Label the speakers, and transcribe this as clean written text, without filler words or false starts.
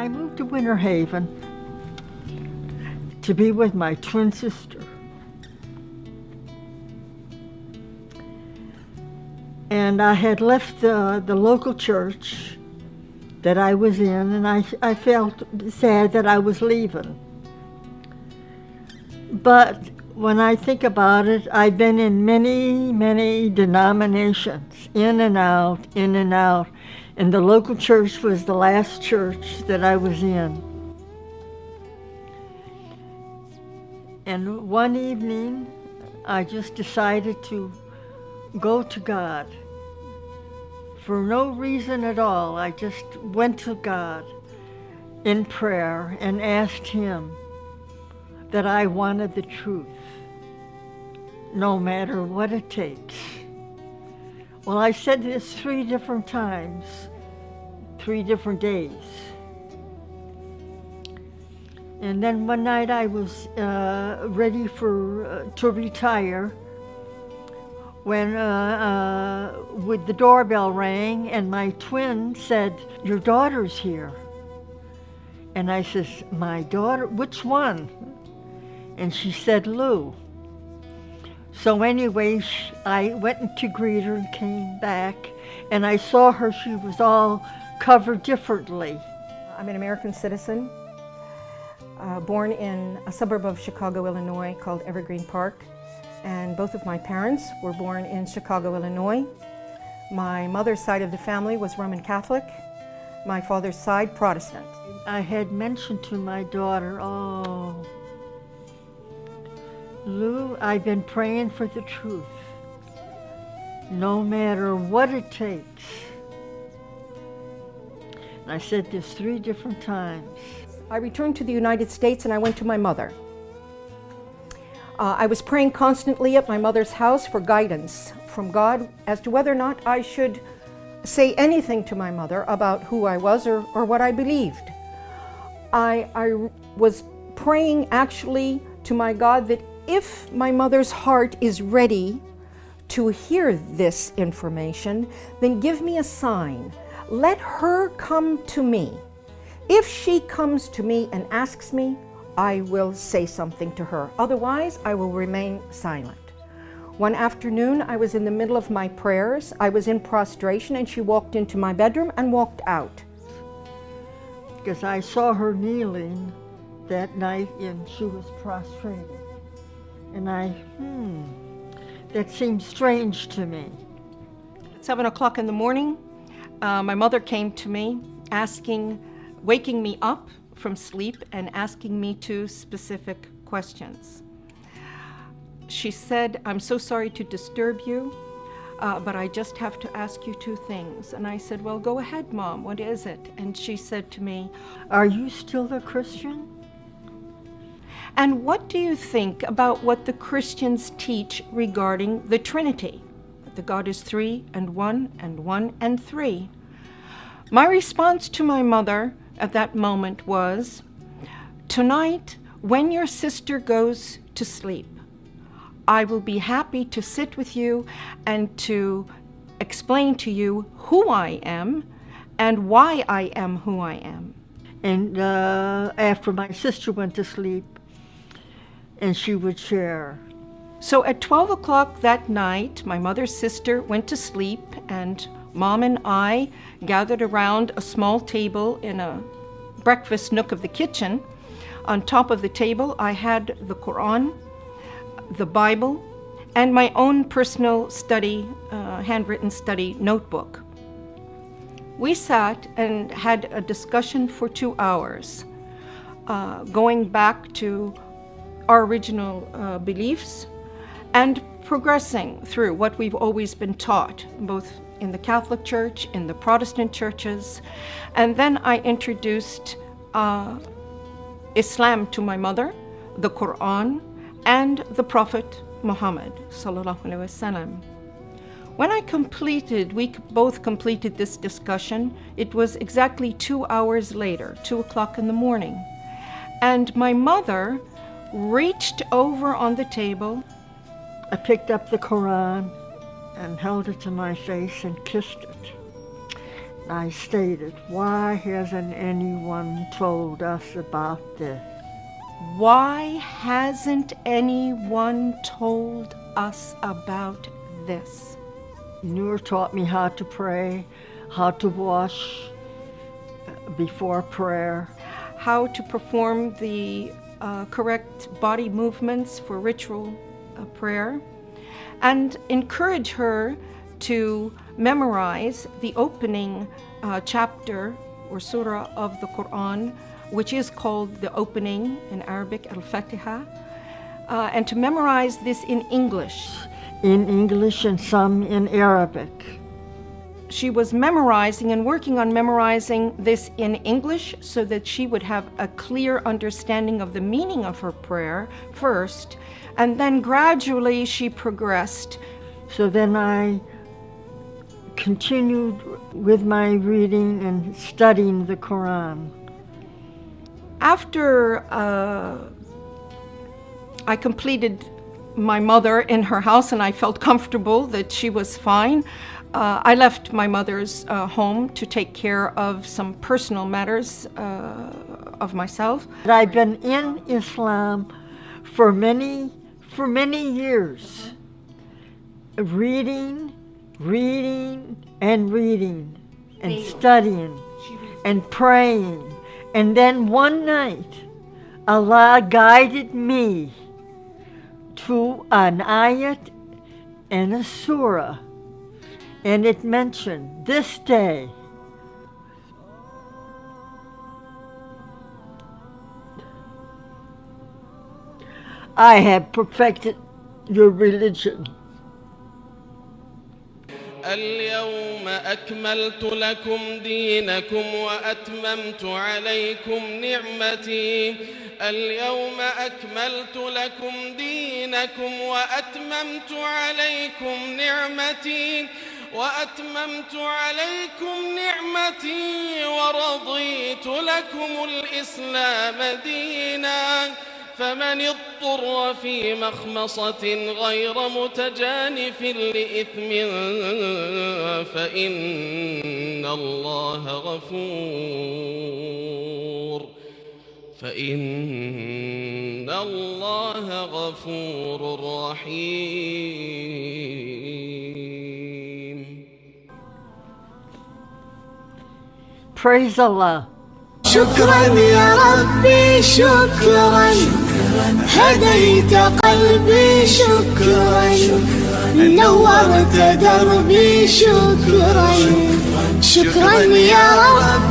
Speaker 1: I moved to Winter Haven to be with my twin sister. And I had left the local church that I was in, and I felt sad that I was leaving. But when I think about it, I've been in many, many denominations, in and out, and the local church was the last church that I was in. And one evening, I just decided to go to God. For no reason at all, I just went to God in prayer and asked Him that I wanted the truth, no matter what it takes. Well, I said this 3 different times, 3 different days. And then one night I was ready to retire when with the doorbell rang and my twin said, "Your daughter's here." And I says, "My daughter? Which one?" And she said, "Lou." So anyway, I went to greet her and came back, and I saw her, she was all covered differently.
Speaker 2: I'm an American citizen, born in a suburb of Chicago, Illinois called Evergreen Park. And both of my parents were born in Chicago, Illinois. My mother's side of the family was Roman Catholic, my father's side Protestant.
Speaker 1: I had mentioned to my daughter, "Oh, Lou, I've been praying for the truth, no matter what it takes." And I said this 3 different times.
Speaker 2: I returned to the United States and I went to my mother. I was praying constantly at my mother's house for guidance from God as to whether or not I should say anything to my mother about who I was or what I believed. I was praying actually to my God that if my mother's heart is ready to hear this information, then give me a sign. Let her come to me. If she comes to me and asks me, I will say something to her. Otherwise, I will remain silent. One afternoon, I was in the middle of my prayers. I was in prostration, and she walked into my bedroom and walked out.
Speaker 1: Because I saw her kneeling that night, and she was prostrated. And that seemed strange to me.
Speaker 2: At 7 o'clock in the morning, my mother came to me waking me up from sleep and asking me 2 specific questions. She said, "I'm so sorry to disturb you, but I just have to ask you 2 things." And I said, "Well, go ahead, Mom, what is it?" And she said to me,
Speaker 1: "Are you still a Christian?
Speaker 2: And what do you think about what the Christians teach regarding the Trinity? That God is 3 and 1 and 1 and 3. My response to my mother at that moment was, "Tonight, when your sister goes to sleep, I will be happy to sit with you and to explain to you who I am and why I am who I am."
Speaker 1: And after my sister went to sleep, and she would share.
Speaker 2: So at 12 o'clock that night, my mother's sister went to sleep, and Mom and I gathered around a small table in a breakfast nook of the kitchen. On top of the table, I had the Quran, the Bible, and my own personal study, handwritten study notebook. We sat and had a discussion for 2 hours, going back to our original beliefs and progressing through what we've always been taught, both in the Catholic Church, in the Protestant churches. And then I introduced Islam to my mother, the Quran, and the Prophet Muhammad sallallahu alaihi wasallam. When we both completed this discussion, it was exactly 2 hours later, 2 o'clock in the morning. And my mother reached over on the table.
Speaker 1: I picked up the Quran and held it to my face and kissed it. I stated, why hasn't anyone told us about this?
Speaker 2: Why hasn't anyone told us about this?
Speaker 1: Noor taught me how to pray, how to wash before prayer,
Speaker 2: how to perform the correct body movements for ritual prayer, and encourage her to memorize the opening chapter or surah of the Quran, which is called the opening in Arabic, Al-Fatiha, and to memorize this in English.
Speaker 1: In English and some in Arabic.
Speaker 2: She was memorizing and working on memorizing this in English so that she would have a clear understanding of the meaning of her prayer first, and then gradually she progressed.
Speaker 1: So then I continued with my reading and studying the Quran.
Speaker 2: After I completed my mother in her house and I felt comfortable that she was fine, I left my mother's home to take care of some personal matters of myself.
Speaker 1: I've been in Islam for many years, reading and studying and praying. And then one night, Allah guided me to an ayat and a surah, and it mentioned this day. I have perfected your religion.
Speaker 3: اليوم أكملت لكم دينكم وأتممت عليكم نعمتي. اليوم أكملت لكم دينكم وأتممت عليكم نعمتي ورضيت لكم الإسلام دينا. فمن اضطر في مخمصة غير متجانف لإثم فإن الله غفور رحيم.
Speaker 1: Praise Allah.
Speaker 4: شكرا يا ربي شكرا، هديت قلبي شكرا، نورت دربي شكرا، شكرا يا رب.